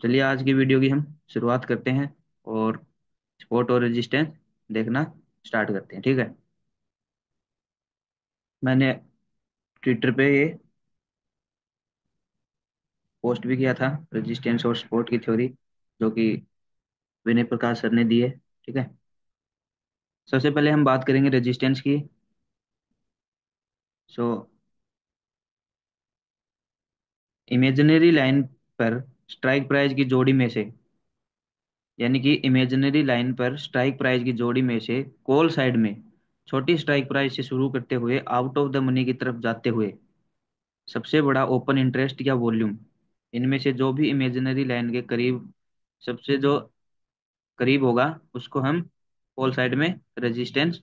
चलिए आज की वीडियो की हम शुरुआत करते हैं और सपोर्ट और रेजिस्टेंस देखना स्टार्ट करते हैं। ठीक है। मैंने ट्विटर पे ये पोस्ट भी किया था, रेजिस्टेंस और सपोर्ट की थ्योरी, जो कि विनय प्रकाश सर ने दी है। ठीक है। सबसे पहले हम बात करेंगे रेजिस्टेंस की। सो इमेजिनरी लाइन पर स्ट्राइक प्राइस की जोड़ी में से, यानी कि इमेजिनरी लाइन पर स्ट्राइक प्राइस की जोड़ी में से कॉल साइड में छोटी स्ट्राइक प्राइस से शुरू करते हुए आउट ऑफ द मनी की तरफ जाते हुए सबसे बड़ा ओपन इंटरेस्ट या वॉल्यूम, इनमें से जो भी इमेजिनरी लाइन के करीब सबसे जो करीब होगा उसको हम कॉल साइड में रेजिस्टेंस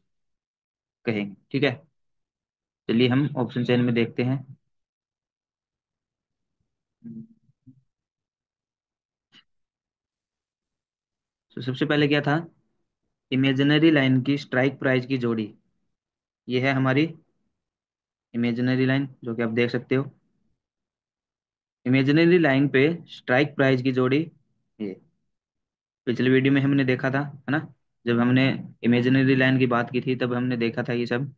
कहेंगे। ठीक है। चलिए हम ऑप्शन चेन में देखते हैं। तो सबसे पहले क्या था, इमेजिनरी लाइन की स्ट्राइक प्राइस की जोड़ी। ये है हमारी इमेजिनरी लाइन, जो कि आप देख सकते हो। इमेजिनरी लाइन पे स्ट्राइक प्राइस की जोड़ी, ये पिछले वीडियो में हमने देखा था, है ना। जब हमने इमेजिनरी लाइन की बात की थी तब हमने देखा था ये सब।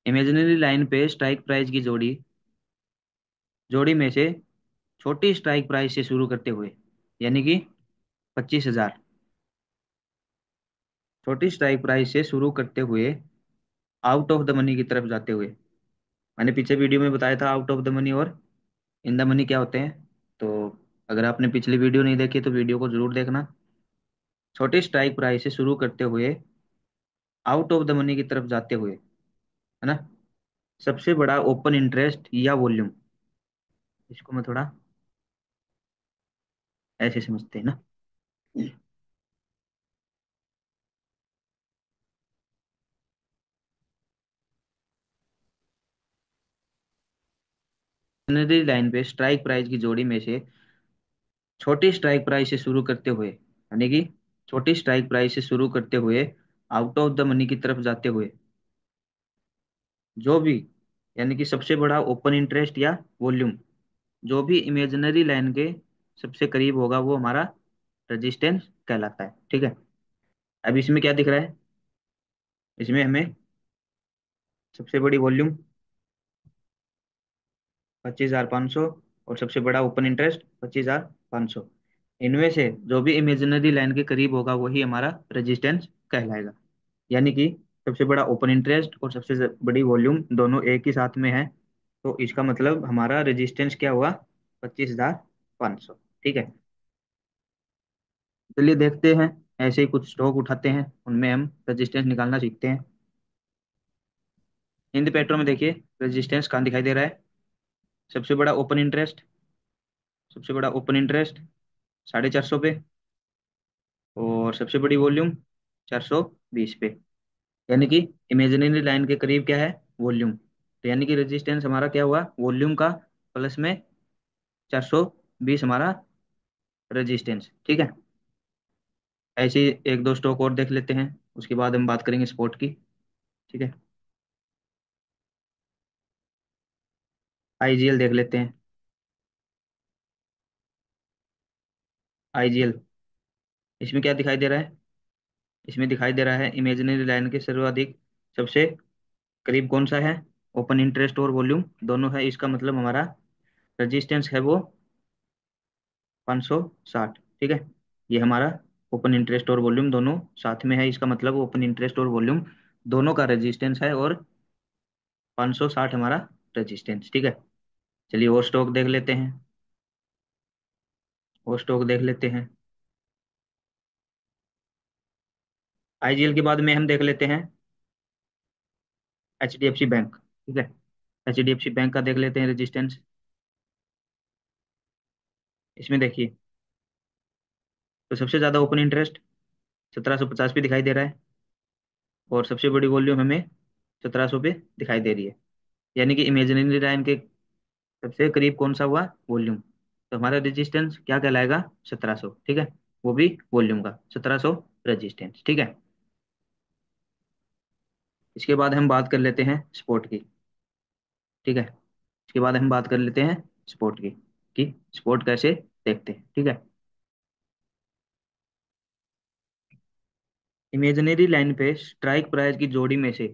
इमेजिनरी लाइन पे स्ट्राइक प्राइस की जोड़ी, जोड़ी में से छोटी स्ट्राइक प्राइस से शुरू करते हुए, यानी कि 25,000, छोटी स्ट्राइक प्राइस से शुरू करते हुए आउट ऑफ द मनी की तरफ जाते हुए। मैंने पीछे वीडियो में बताया था आउट ऑफ द मनी और इन द मनी क्या होते हैं। तो अगर आपने पिछली वीडियो नहीं देखी तो वीडियो को जरूर देखना। छोटी स्ट्राइक प्राइस से शुरू करते हुए आउट ऑफ द मनी की तरफ जाते हुए, है ना, सबसे बड़ा ओपन इंटरेस्ट या वॉल्यूम, इसको मैं थोड़ा ऐसे समझते हैं ना। इमेजिनरी लाइन पे स्ट्राइक प्राइस की जोड़ी में से छोटी स्ट्राइक प्राइस से शुरू करते हुए, यानी कि छोटी स्ट्राइक प्राइस से शुरू करते हुए आउट ऑफ द मनी की तरफ जाते हुए जो भी, यानी कि सबसे बड़ा ओपन इंटरेस्ट या वॉल्यूम, जो भी इमेजिनरी लाइन के सबसे करीब होगा वो हमारा रेजिस्टेंस कहलाता है। ठीक है। अब इसमें क्या दिख रहा है, इसमें हमें सबसे बड़ी वॉल्यूम 25,500 और सबसे बड़ा ओपन इंटरेस्ट 25,500, इनमें से जो भी इमेजिनरी लाइन के करीब होगा वही हमारा रेजिस्टेंस कहलाएगा। यानी कि सबसे बड़ा ओपन इंटरेस्ट और सबसे बड़ी वॉल्यूम दोनों एक ही साथ में है, तो इसका मतलब हमारा रेजिस्टेंस क्या हुआ, 25,500। ठीक है। चलिए देखते हैं, ऐसे ही कुछ स्टॉक उठाते हैं उनमें हम रेजिस्टेंस निकालना सीखते हैं। हिंद पेट्रो में देखिए रेजिस्टेंस कहाँ दिखाई दे रहा है, सबसे बड़ा ओपन इंटरेस्ट, सबसे बड़ा ओपन इंटरेस्ट 450 पे, और सबसे बड़ी वॉल्यूम 420 पे। यानी कि इमेजिनरी लाइन के करीब क्या है, वॉल्यूम, तो यानी कि रेजिस्टेंस हमारा क्या हुआ, वॉल्यूम का प्लस में 420 हमारा रेजिस्टेंस। ठीक है। ऐसे ही एक दो स्टॉक और देख लेते हैं, उसके बाद हम बात करेंगे स्पोर्ट की। ठीक है। आईजीएल देख लेते हैं। आईजीएल, इसमें क्या दिखाई दे रहा है, इसमें दिखाई दे रहा है इमेजिनरी लाइन के सर्वाधिक सबसे करीब कौन सा है, ओपन इंटरेस्ट और वॉल्यूम दोनों है, इसका मतलब हमारा रेजिस्टेंस है वो 560। ठीक है। ये हमारा ओपन इंटरेस्ट और वॉल्यूम दोनों साथ में है, इसका मतलब ओपन इंटरेस्ट और वॉल्यूम दोनों का रेजिस्टेंस है, और 560 हमारा रेजिस्टेंस। ठीक है। चलिए और स्टॉक देख लेते हैं, और स्टॉक देख लेते हैं। आईजीएल के बाद में हम देख लेते हैं एचडीएफसी बैंक। ठीक है। एचडीएफसी बैंक का देख लेते हैं रेजिस्टेंस। इसमें देखिए, तो सबसे ज्यादा ओपन इंटरेस्ट 1750 पे दिखाई दे रहा है, और सबसे बड़ी वॉल्यूम हमें 1700 पे दिखाई दे रही है। यानी कि इमेजिनरी लाइन के सबसे करीब कौन सा हुआ, वॉल्यूम, तो हमारा रेजिस्टेंस क्या कहलाएगा, 1700। ठीक है। वो भी वॉल्यूम का 1700 रेजिस्टेंस। ठीक है। इसके बाद हम बात कर लेते हैं स्पोर्ट की। ठीक है। इसके बाद हम बात कर लेते हैं स्पोर्ट की, कि स्पोर्ट कैसे देखते हैं, ठीक है। इमेजिनरी लाइन पे स्ट्राइक प्राइस की जोड़ी में से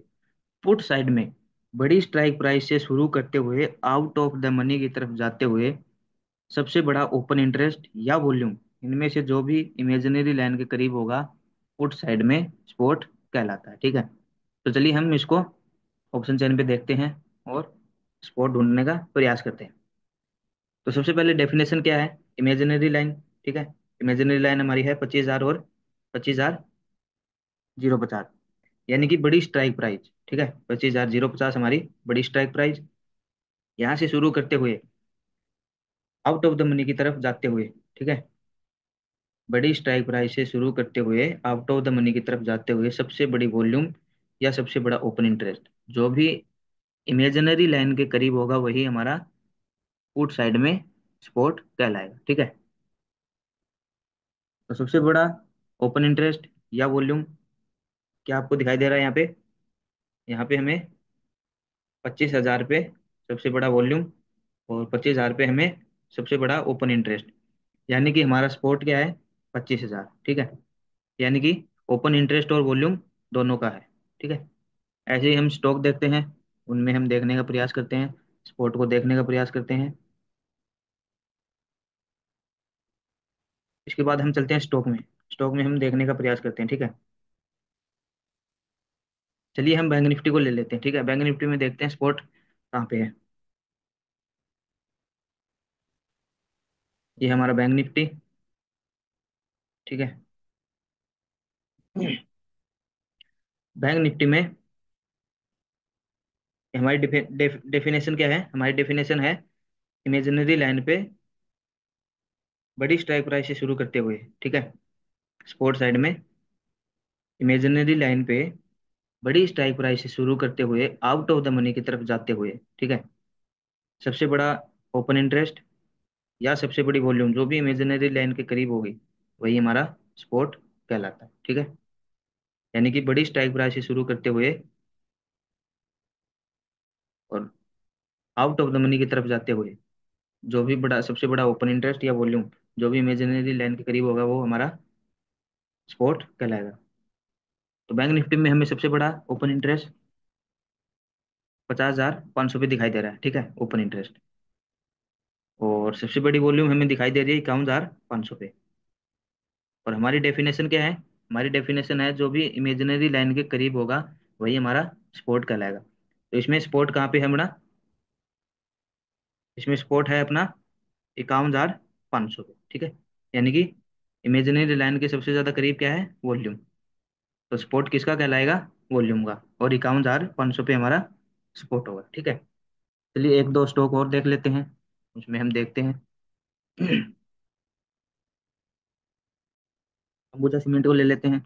पुट साइड में बड़ी स्ट्राइक प्राइस से शुरू करते हुए आउट ऑफ द मनी की तरफ जाते हुए सबसे बड़ा ओपन इंटरेस्ट या वॉल्यूम, इनमें से जो भी इमेजिनरी लाइन के करीब होगा पुट साइड में स्पॉट कहलाता है, ठीक है। तो चलिए हम इसको ऑप्शन चेन पे देखते हैं और स्पॉट ढूंढने का प्रयास करते हैं। तो सबसे पहले डेफिनेशन क्या है इमेजिनरी लाइन, ठीक है। इमेजिनरी लाइन हमारी है 25,000 और 25,050, यानी कि बड़ी स्ट्राइक प्राइस, ठीक है। 25,050 हमारी बड़ी स्ट्राइक प्राइस, यहाँ से शुरू करते हुए आउट ऑफ द मनी की तरफ जाते हुए, ठीक है। बड़ी स्ट्राइक प्राइस से शुरू करते हुए आउट ऑफ द मनी की तरफ जाते हुए सबसे बड़ी वॉल्यूम या सबसे बड़ा ओपन इंटरेस्ट, जो भी इमेजिनरी लाइन के करीब होगा वही हमारा पुट साइड में स्पॉट कहलाएगा, ठीक है। तो सबसे बड़ा ओपन इंटरेस्ट या वॉल्यूम क्या आपको दिखाई दे रहा है यहाँ पे? यहाँ पे हमें 25,000 पे सबसे बड़ा वॉल्यूम और 25,000 पे हमें सबसे बड़ा ओपन इंटरेस्ट, यानी कि हमारा स्पॉट क्या है? 25,000, ठीक है। यानी कि ओपन इंटरेस्ट और वॉल्यूम दोनों का है, ठीक है। ऐसे ही हम स्टॉक देखते हैं, उनमें हम देखने का प्रयास करते हैं, स्पॉट को देखने का प्रयास करते हैं। इसके बाद हम चलते हैं स्टॉक में, स्टॉक में हम देखने का प्रयास करते हैं, ठीक है। चलिए हम बैंक निफ्टी को ले लेते हैं, ठीक है। बैंक निफ्टी में देखते हैं स्पॉट कहाँ पे है। ये हमारा बैंक निफ्टी, ठीक है। बैंक निफ्टी में हमारी डेफिनेशन क्या है? हमारी डेफिनेशन है इमेजिनरी लाइन पे बड़ी स्ट्राइक प्राइस से शुरू करते हुए, ठीक है। स्पोर्ट साइड में इमेजिनरी लाइन पे बड़ी स्ट्राइक प्राइस से शुरू करते हुए आउट ऑफ द मनी की तरफ जाते हुए, ठीक है, सबसे बड़ा ओपन इंटरेस्ट या सबसे बड़ी वॉल्यूम जो भी इमेजिनरी लाइन के करीब होगी वही हमारा स्पोर्ट कहलाता है, ठीक है। यानी कि बड़ी स्ट्राइक प्राइस से शुरू करते हुए और आउट ऑफ द मनी की तरफ जाते हुए जो भी बड़ा सबसे बड़ा ओपन इंटरेस्ट या वॉल्यूम जो भी इमेजिनरी लाइन के करीब होगा वो हमारा स्पोर्ट कहलाएगा। तो बैंक निफ्टी में हमें सबसे बड़ा ओपन इंटरेस्ट 50,500 पे दिखाई दे रहा है, ठीक है, ओपन इंटरेस्ट। और सबसे बड़ी वॉल्यूम हमें दिखाई दे रही है 51,500 पे। और हमारी डेफिनेशन क्या है? हमारी डेफिनेशन है जो भी इमेजिनरी लाइन के करीब होगा वही हमारा स्पोर्ट कहलाएगा। तो इसमें स्पोर्ट कहाँ पे है हमारा? इसमें स्पोर्ट है अपना 51,500 पे, ठीक है। यानी कि इमेजिनरी लाइन के सबसे ज्यादा करीब क्या है? वॉल्यूम। तो स्पोर्ट किसका कहलाएगा? वॉल्यूम का। और 51,500 पे हमारा स्पोर्ट होगा, ठीक है। चलिए एक दो स्टॉक और देख लेते हैं, उसमें हम देखते हैं। अंबुजा सीमेंट को ले लेते हैं।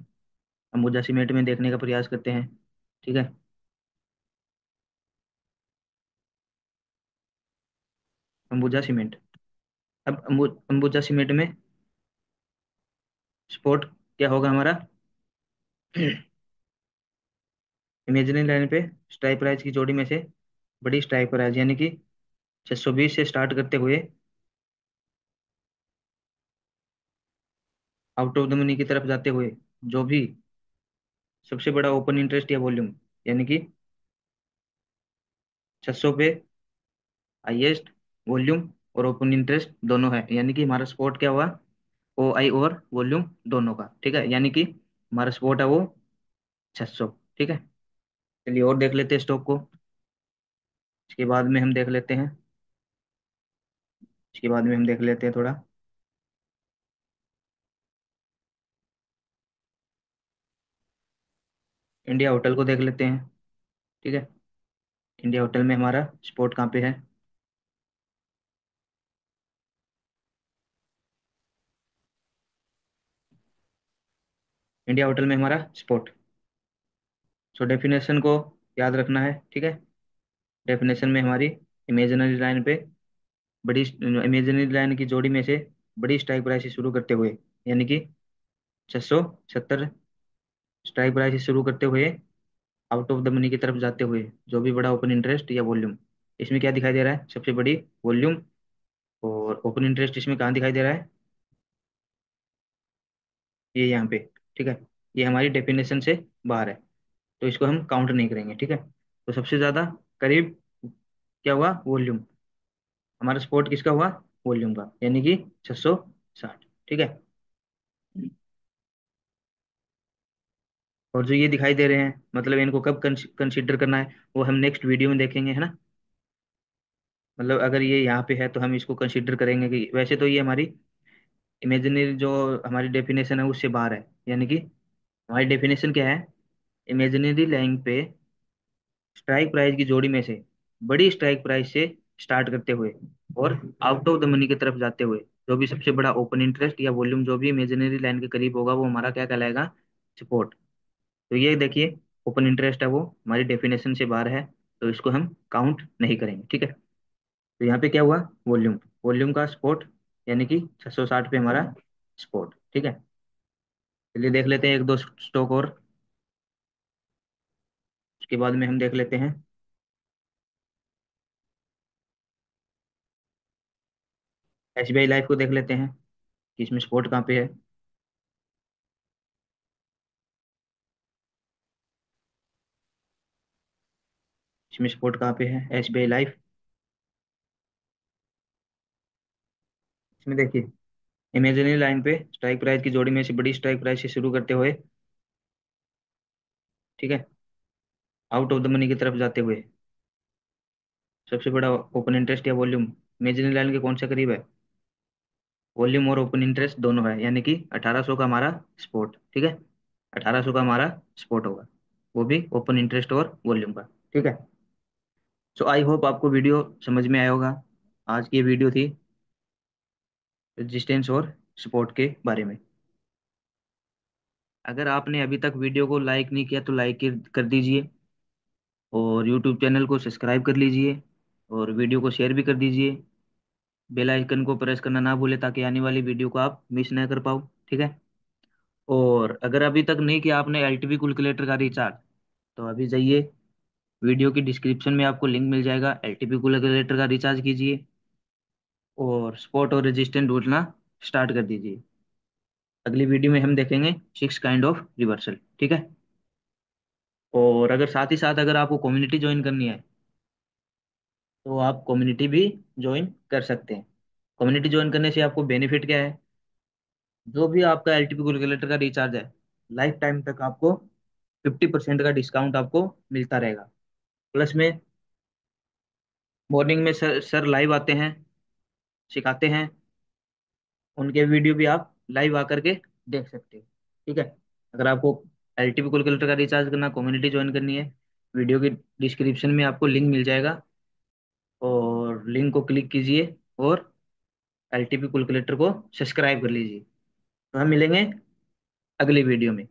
अंबुजा सीमेंट में देखने का प्रयास करते हैं, ठीक है। अंबुजा सीमेंट। अब अंबुजा सीमेंट में स्पोर्ट क्या होगा हमारा? इमेजिनरी लाइन पे स्ट्राइक प्राइस की जोड़ी में से बड़ी स्ट्राइक प्राइस, यानी कि 620 से स्टार्ट करते हुए आउट ऑफ द मनी की तरफ जाते हुए जो भी सबसे बड़ा ओपन इंटरेस्ट या वॉल्यूम, यानी कि 600 पे हाईएस्ट वॉल्यूम और ओपन इंटरेस्ट दोनों है, यानी कि हमारा स्पोर्ट क्या हुआ? ओ आई और वॉल्यूम दोनों का, ठीक है। यानी कि हमारा स्पोर्ट है वो 600, ठीक है। चलिए और देख लेते हैं स्टॉक को। इसके बाद में हम देख लेते हैं, इसके बाद में हम देख लेते हैं थोड़ा इंडिया होटल को देख लेते हैं, ठीक है। इंडिया होटल में हमारा स्पोर्ट कहाँ पे है? इंडिया होटल में हमारा स्पोर्ट। सो डेफिनेशन को याद रखना है, ठीक है। डेफिनेशन में हमारी इमेजिनरी लाइन पे बड़ी इमेजिनरी लाइन की जोड़ी में से बड़ी स्ट्राइक प्राइस से शुरू करते हुए, यानी कि 670 स्ट्राइक प्राइस से शुरू करते हुए आउट ऑफ द मनी की तरफ जाते हुए जो भी बड़ा ओपन इंटरेस्ट या वॉल्यूम, इसमें क्या दिखाई दे रहा है? सबसे बड़ी वॉल्यूम और ओपन इंटरेस्ट इसमें कहाँ दिखाई दे रहा है? ये यहाँ पे। ठीक है। ये हमारी डेफिनेशन से बाहर है, तो इसको हम काउंट नहीं करेंगे। ठीक है। तो सबसे ज़्यादा करीब क्या हुआ? वॉल्यूम। हमारा स्पोर्ट किसका हुआ? वॉल्यूम का, यानी कि 660। ठीक है। और जो ये दिखाई दे रहे हैं, मतलब इनको कब कंसीडर करना है वो हम नेक्स्ट वीडियो में देखेंगे, है ना। मतलब अगर ये यहाँ पे है तो हम इसको कंसीडर करेंगे कि वैसे तो ये हमारी इमेजिनरी जो हमारी डेफिनेशन है उससे बाहर है। यानी कि हमारी डेफिनेशन क्या है? इमेजिनरी लाइन पे स्ट्राइक प्राइस की जोड़ी में से बड़ी स्ट्राइक प्राइस से स्टार्ट करते हुए और आउट ऑफ द मनी की तरफ जाते हुए जो भी सबसे बड़ा ओपन इंटरेस्ट या वॉल्यूम जो भी इमेजिनरी लाइन के करीब होगा वो हमारा क्या कहलाएगा? सपोर्ट। तो ये देखिए, ओपन इंटरेस्ट है वो हमारी डेफिनेशन से बाहर है, तो इसको हम काउंट नहीं करेंगे। ठीक है। तो यहाँ पे क्या हुआ? वॉल्यूम। वॉल्यूम का सपोर्ट, यानी कि 660 पे हमारा सपोर्ट। ठीक है। चलिए देख लेते हैं एक दो स्टॉक और, उसके बाद में हम देख लेते हैं। एसबीआई लाइफ को देख लेते हैं कि इसमें सपोर्ट कहाँ पे है। इसमें सपोर्ट कहाँ पे है एसबीआई लाइफ? इसमें देखिए, इमेजिनरी लाइन पे स्ट्राइक प्राइस की जोड़ी में से बड़ी स्ट्राइक प्राइस से शुरू करते हुए, ठीक है, आउट ऑफ द मनी की तरफ जाते हुए सबसे बड़ा ओपन इंटरेस्ट या वॉल्यूम इमेजिनरी लाइन के कौन से करीब है? वॉल्यूम और ओपन इंटरेस्ट दोनों है, यानी कि 1800 का हमारा स्पोर्ट। ठीक है। 1800 का हमारा स्पोर्ट होगा, वो भी ओपन इंटरेस्ट और वॉल्यूम का। ठीक है। सो आई होप आपको वीडियो समझ में आया होगा। आज की ये वीडियो थी रेजिस्टेंस और सपोर्ट के बारे में। अगर आपने अभी तक वीडियो को लाइक नहीं किया तो लाइक कर दीजिए, और यूट्यूब चैनल को सब्सक्राइब कर लीजिए, और वीडियो को शेयर भी कर दीजिए। बेल आइकन को प्रेस करना ना भूले ताकि आने वाली वीडियो को आप मिस ना कर पाओ। ठीक है। और अगर अभी तक नहीं किया आपने एलटीवी कैलकुलेटर का रिचार्ज, तो अभी जाइए, वीडियो की डिस्क्रिप्शन में आपको लिंक मिल जाएगा, एलटीवी कैलकुलेटर का रिचार्ज कीजिए और स्पॉट और रेजिस्टेंस ढूंढना स्टार्ट कर दीजिए। अगली वीडियो में हम देखेंगे 6 काइंड ऑफ रिवर्सल। ठीक है। और अगर साथ ही साथ अगर आपको कम्युनिटी ज्वाइन करनी है तो आप कम्युनिटी भी ज्वाइन कर सकते हैं। कम्युनिटी ज्वाइन करने से आपको बेनिफिट क्या है? जो भी आपका एलटीपी कैलकुलेटर का रिचार्ज है, लाइफ टाइम तक आपको 50% का डिस्काउंट आपको मिलता रहेगा। प्लस में मॉर्निंग में सर लाइव आते हैं, सिखाते हैं, उनके वीडियो भी आप लाइव आकर के देख सकते हो। ठीक है। अगर आपको एलटीपी कैलकुलेटर का रिचार्ज करना, कम्युनिटी ज्वाइन करनी है, वीडियो की डिस्क्रिप्शन में आपको लिंक मिल जाएगा, और लिंक को क्लिक कीजिए और एलटीपी कैलकुलेटर को सब्सक्राइब कर लीजिए। तो हम मिलेंगे अगली वीडियो में।